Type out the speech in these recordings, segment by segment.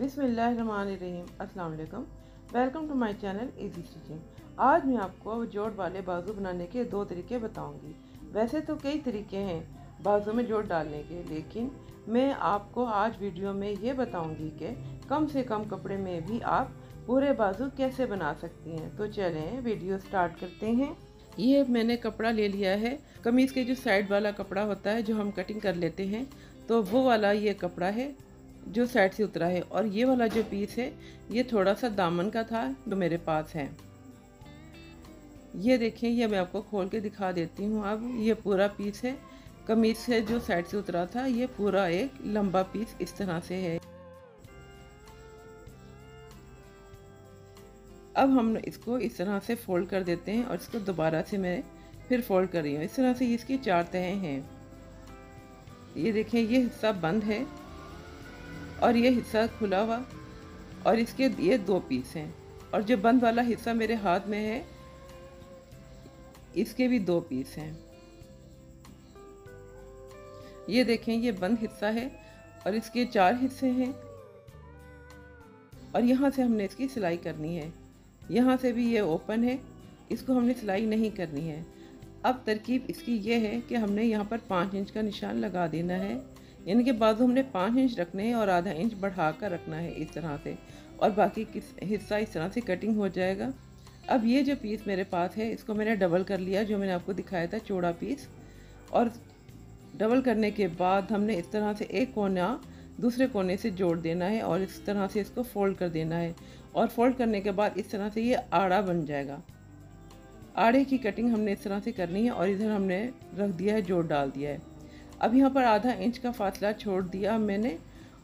बिस्मिल्लाहिर्रहमानिर्रहीम। अस्सलाम वालेकुम। Welcome to my channel Easy Stitching. आज मैं आपको जोड़ वाले बाजू बनाने के दो तरीके बताऊंगी। वैसे तो कई तरीके हैं बाजू में जोड़ डालने के, लेकिन मैं आपको आज वीडियो में ये बताऊंगी कि कम से कम कपड़े में भी आप पूरे बाजू कैसे बना सकती हैं। तो चलें वीडियो स्टार्ट करते हैं। ये मैंने कपड़ा ले लिया है, कमीज़ के जो साइड वाला कपड़ा होता है जो हम कटिंग कर लेते हैं, तो वो वाला ये कपड़ा है जो साइड से उतरा है। और ये वाला जो पीस है ये थोड़ा सा दामन का था जो मेरे पास है। ये देखें, ये मैं आपको खोल के दिखा देती हूँ। अब ये पूरा पीस है कमीज से जो साइड से उतरा था, ये पूरा एक लंबा पीस इस तरह से है। अब हम इसको इस तरह से फोल्ड कर देते हैं और इसको दोबारा से मैं फिर फोल्ड कर रही हूँ। इस तरह से इसकी 4 तहें हैं। ये देखें, ये हिस्सा बंद है और ये हिस्सा खुला हुआ, और इसके ये 2 पीस हैं। और जो बंद वाला हिस्सा मेरे हाथ में है इसके भी 2 पीस हैं। ये देखें, ये बंद हिस्सा है और इसके 4 हिस्से हैं। और यहाँ से हमने इसकी सिलाई करनी है। यहाँ से भी ये ओपन है, इसको हमने सिलाई नहीं करनी है। अब तरकीब इसकी ये है कि हमने यहाँ पर 5 इंच का निशान लगा देना है, यानी कि बाजू हमने 5 इंच रखने हैं और आधा इंच बढ़ा कर रखना है इस तरह से, और बाकी हिस्सा इस तरह से कटिंग हो जाएगा। अब ये जो पीस मेरे पास है इसको मैंने डबल कर लिया, जो मैंने आपको दिखाया था चौड़ा पीस। और डबल करने के बाद हमने इस तरह से एक कोना दूसरे कोने से जोड़ देना है और इस तरह से इसको फोल्ड कर देना है। और फोल्ड करने के बाद इस तरह से ये आड़ा बन जाएगा। आड़े की कटिंग हमने इस तरह से करनी है और इधर हमने रख दिया है, जोड़ डाल दिया है। अब यहाँ पर आधा इंच का फासला छोड़ दिया मैंने,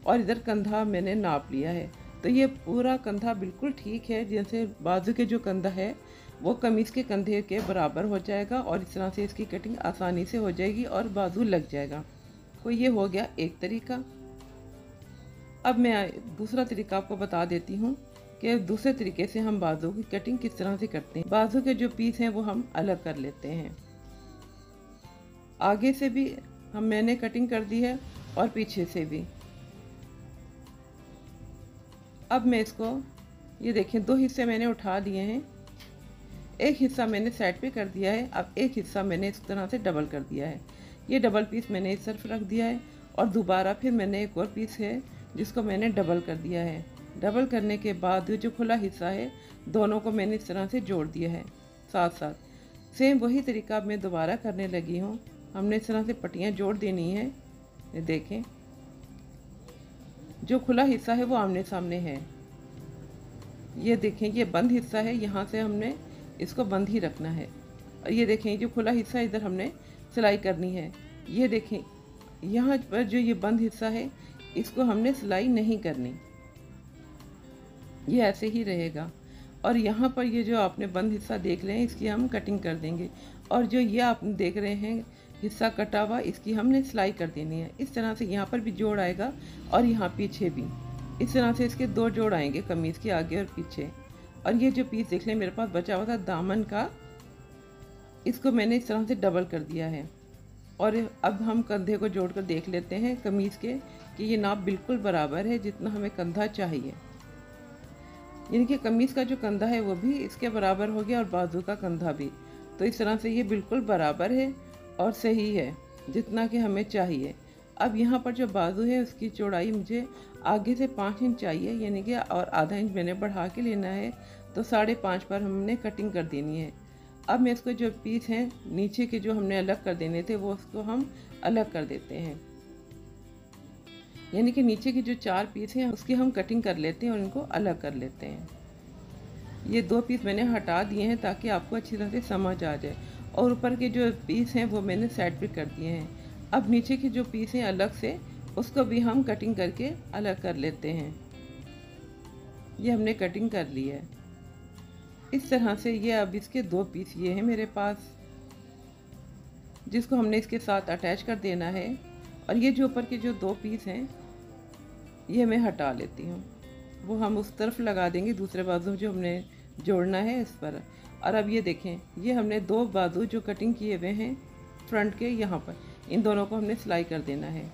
और इधर कंधा मैंने नाप लिया है। तो ये पूरा कंधा बिल्कुल ठीक है, जैसे बाजू के जो कंधा है वो कमीज़ के कंधे के बराबर हो जाएगा, और इस तरह से इसकी कटिंग आसानी से हो जाएगी और बाजू लग जाएगा। तो ये हो गया एक तरीका। अब मैं दूसरा तरीका आपको बता देती हूँ कि दूसरे तरीके से हम बाजू की कटिंग किस तरह से करते हैं। बाजू के जो पीस हैं वो हम अलग कर लेते हैं। आगे से भी मैंने कटिंग कर दी है और पीछे से भी। अब मैं इसको, ये देखें, 2 हिस्से मैंने उठा लिए हैं। एक हिस्सा मैंने साइड पे कर दिया है, अब एक हिस्सा मैंने इस तरह से डबल कर दिया है। ये डबल पीस मैंने इस तरफ रख दिया है, और दोबारा फिर मैंने एक और पीस है जिसको मैंने डबल कर दिया है। डबल करने के बाद जो खुला हिस्सा है दोनों को मैंने इस तरह से जोड़ दिया है साथ साथ। सेम वही तरीका अब मैं दोबारा करने लगी हूँ। हमने इस तरह से पट्टियाँ जोड़ देनी है। ये देखें, जो खुला हिस्सा है वो आमने सामने है। ये देखें, ये बंद हिस्सा है, यहाँ से हमने इसको बंद ही रखना है। और ये देखें, जो खुला हिस्सा इधर हमने सिलाई करनी है। ये देखें, यहाँ पर जो ये बंद हिस्सा है इसको हमने सिलाई नहीं करनी, ये ऐसे ही रहेगा। और यहाँ पर ये जो आपने बंद हिस्सा देख रहे हैं इसकी हम कटिंग कर देंगे, और जो ये आप देख रहे हैं हिस्सा कटा हुआ इसकी हमने सिलाई कर देनी है। इस तरह से यहाँ पर भी जोड़ आएगा और यहाँ पीछे भी इस तरह से इसके 2 जोड़ आएंगे कमीज़ के आगे और पीछे। और ये जो पीस देख लें मेरे पास बचा हुआ था दामन का, इसको मैंने इस तरह से डबल कर दिया है। और अब हम कंधे को जोड़कर देख लेते हैं कमीज़ के कि ये नाप बिल्कुल बराबर है जितना हमें कंधा चाहिए। यानी कि कमीज़ का जो कंधा है वो भी इसके बराबर हो गया और बाजू का कंधा भी। तो इस तरह से ये बिल्कुल बराबर है और सही है जितना कि हमें चाहिए। अब यहाँ पर जो बाजू है उसकी चौड़ाई मुझे आगे से 5 इंच चाहिए, यानी कि और आधा इंच मैंने बढ़ा के लेना है। तो 5.5 पर हमने कटिंग कर देनी है। अब मैं इसको जो पीस हैं नीचे के जो हमने अलग कर देने थे वो उसको हम अलग कर देते हैं। यानी कि नीचे के जो 4 पीस हैं उसकी हम कटिंग कर लेते हैं और इनको अलग कर लेते हैं। ये 2 पीस मैंने हटा दिए हैं ताकि आपको अच्छी तरह से समझ आ जाए, और ऊपर के जो पीस हैं वो मैंने साइड पे कर दिए हैं। अब नीचे के जो पीस हैं अलग से उसको भी हम कटिंग करके अलग कर लेते हैं। ये हमने कटिंग कर ली है इस तरह से। ये अब इसके 2 पीस ये हैं मेरे पास, जिसको हमने इसके साथ अटैच कर देना है। और ये जो ऊपर के जो 2 पीस हैं ये मैं हटा लेती हूँ, वो हम उस तरफ लगा देंगे दूसरे बाजू जो हमने जोड़ना है इस पर। और अब ये देखें, ये हमने 2 बाजू जो कटिंग किए हुए हैं फ्रंट के, यहाँ पर इन दोनों को हमने सिलाई कर देना है।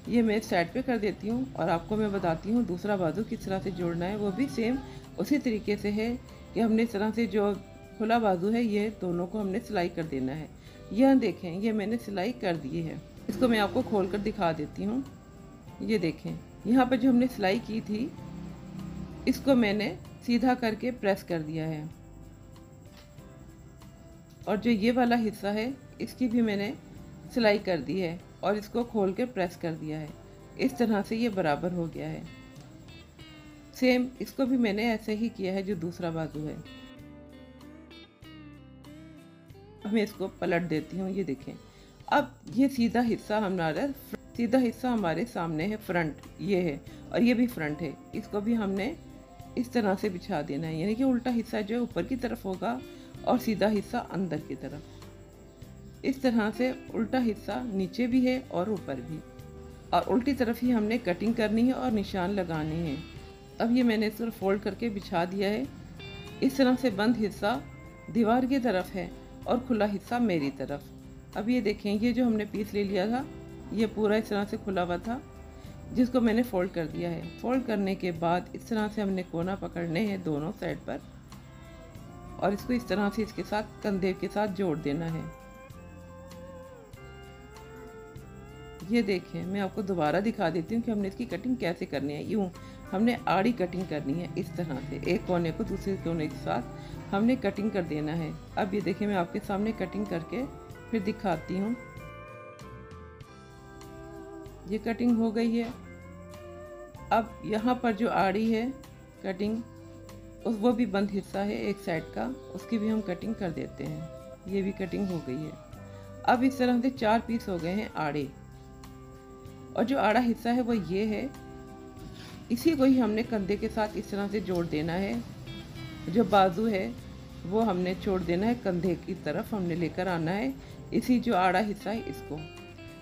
ये मैं साइड पे कर देती हूँ और आपको मैं बताती हूँ दूसरा बाजू किस तरह से जोड़ना है। वो भी सेम उसी तरीके से है कि हमने इस तरह से जो खुला बाजू है ये दोनों को हमने सिलाई कर देना है। यह देखें, ये मैंने सिलाई कर दी है। इसको मैं आपको खोल कर दिखा देती हूँ। ये देखें, यहाँ पर जो हमने सिलाई की थी इसको मैंने सीधा करके प्रेस कर दिया है, और जो ये वाला हिस्सा है इसकी भी मैंने सिलाई कर दी है और इसको खोल कर प्रेस कर दिया है। इस तरह से ये बराबर हो गया है। सेम इसको भी मैंने ऐसे ही किया है जो दूसरा बाजू है। अब मैं इसको पलट देती हूँ। ये देखें, अब ये सीधा हिस्सा हमारे सामने है, फ्रंट ये है और ये भी फ्रंट है। इसको भी हमने इस तरह से बिछा देना है, यानी कि उल्टा हिस्सा जो है ऊपर की तरफ होगा और सीधा हिस्सा अंदर की तरफ। इस तरह से उल्टा हिस्सा नीचे भी है और ऊपर भी, और उल्टी तरफ ही हमने कटिंग करनी है और निशान लगाने हैं। अब ये मैंने इसको फोल्ड करके बिछा दिया है। इस तरह से बंद हिस्सा दीवार की तरफ है और खुला हिस्सा मेरी तरफ। अब ये देखें, ये जो हमने पीस ले लिया था ये पूरा इस तरह से खुला हुआ था, जिसको मैंने फोल्ड कर दिया है। फोल्ड करने के बाद इस तरह से हमने कोना पकड़ने हैं दोनों साइड पर, और इसको इस तरह से इसके साथ कंधे के साथ जोड़ देना है। ये देखें, मैं आपको दोबारा दिखा देती हूँ कि हमने इसकी कटिंग कैसे करनी है। यूँ हमने आड़ी कटिंग करनी है, इस तरह से एक कोने को दूसरे कोने के साथ हमने कटिंग कर देना है। अब ये देखिए, मैं आपके सामने कटिंग करके फिर दिखाती हूँ। ये कटिंग हो गई है। अब यहाँ पर जो आड़ी है कटिंग, वो भी बंद हिस्सा है एक साइड का, उसकी भी हम कटिंग कर देते हैं। ये भी कटिंग हो गई है। अब इस तरह से 4 पीस हो गए हैं आड़े, और जो आड़ा हिस्सा है वो ये है। इसी को ही हमने कंधे के साथ इस तरह से जोड़ देना है। जो बाजू है वो हमने छोड़ देना है, कंधे की तरफ हमने लेकर आना है इसी जो आड़ा हिस्सा है इसको।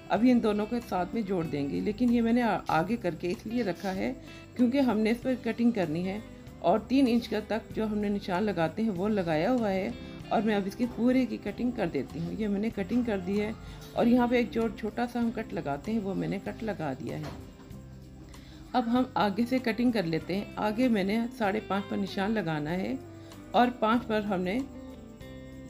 अभी इन दोनों को साथ में जोड़ देंगे, लेकिन ये मैंने आगे करके इसलिए रखा है क्योंकि हमने इस पर कटिंग करनी है, और 3 इंच का तक जो हमने निशान लगाते हैं वो लगाया हुआ है। और मैं अब इसकी पूरे की कटिंग कर देती हूँ। ये मैंने कटिंग कर दी है, और यहाँ पे एक जो छोटा सा हम कट लगाते हैं वो मैंने कट लगा दिया है। अब हम आगे से कटिंग कर लेते हैं। आगे मैंने 5.5 पर निशान लगाना है और 5 पर हमने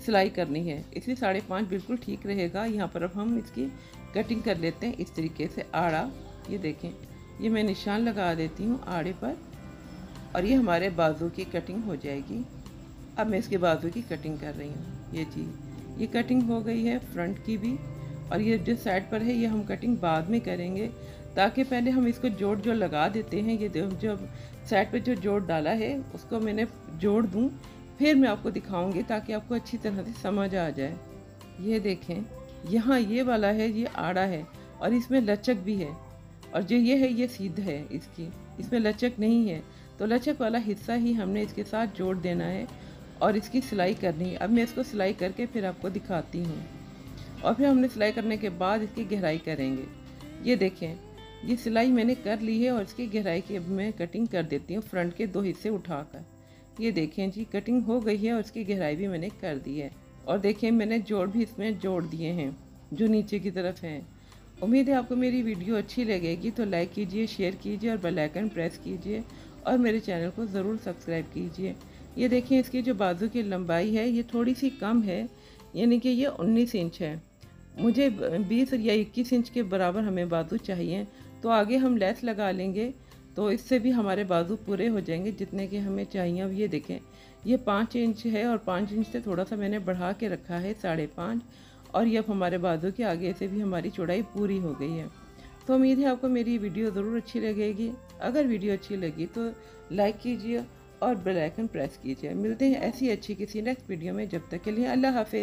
सिलाई करनी है, इसलिए 5.5 बिल्कुल ठीक रहेगा। यहाँ पर अब हम इसकी कटिंग कर लेते हैं इस तरीके से आड़ा। ये देखें, ये मैं निशान लगा देती हूँ आड़े पर, और ये हमारे बाजू की कटिंग हो जाएगी। अब मैं इसके बाजू की कटिंग कर रही हूँ। ये चीज़, ये कटिंग हो गई है फ्रंट की भी, और ये जो साइड पर है ये हम कटिंग बाद में करेंगे, ताकि पहले हम इसको जोड़ जो लगा देते हैं। ये जो साइड पर जो जोड़ डाला है उसको मैंने जोड़ दूँ, फिर मैं आपको दिखाऊंगी ताकि आपको अच्छी तरह से समझ आ जाए। ये देखें, यहाँ ये वाला है, ये आड़ा है और इसमें लचक भी है, और जो ये है ये सीधा है, इसमें लचक नहीं है। तो लचक वाला हिस्सा ही हमने इसके साथ जोड़ देना है और इसकी सिलाई करनी है। अब मैं इसको सिलाई करके फिर आपको दिखाती हूँ, और फिर हमने सिलाई करने के बाद इसकी गहराई करेंगे। ये देखें, ये सिलाई मैंने कर ली है और इसकी गहराई की अब मैं कटिंग कर देती हूँ फ्रंट के 2 हिस्से उठाकर। ये देखें जी, कटिंग हो गई है और इसकी गहराई भी मैंने कर दी है, और देखें मैंने जोड़ भी इसमें जोड़ दिए हैं जो नीचे की तरफ हैं। उम्मीद है आपको मेरी वीडियो अच्छी लगेगी, तो लाइक कीजिए, शेयर कीजिए और बेल आइकन प्रेस कीजिए, और मेरे चैनल को ज़रूर सब्सक्राइब कीजिए। ये देखें, इसकी जो बाजू की लंबाई है ये थोड़ी सी कम है, यानी कि ये 19 इंच है। मुझे 20 या 21 इंच के बराबर हमें बाजू चाहिए, तो आगे हम लेस लगा लेंगे तो इससे भी हमारे बाजू पूरे हो जाएंगे जितने के हमें चाहिए। अब ये देखें, ये 5 इंच है और 5 इंच से थोड़ा सा मैंने बढ़ा के रखा है 5.5, और ये अब हमारे बाजू के आगे से भी हमारी चौड़ाई पूरी हो गई है। तो उम्मीद है आपको मेरी वीडियो ज़रूर अच्छी लगेगी। अगर वीडियो अच्छी लगी तो लाइक कीजिए और बेल आइकन प्रेस कीजिए। मिलते हैं ऐसी अच्छी किसी नेक्स्ट वीडियो में, जब तक के लिए अल्लाह हाफिज़।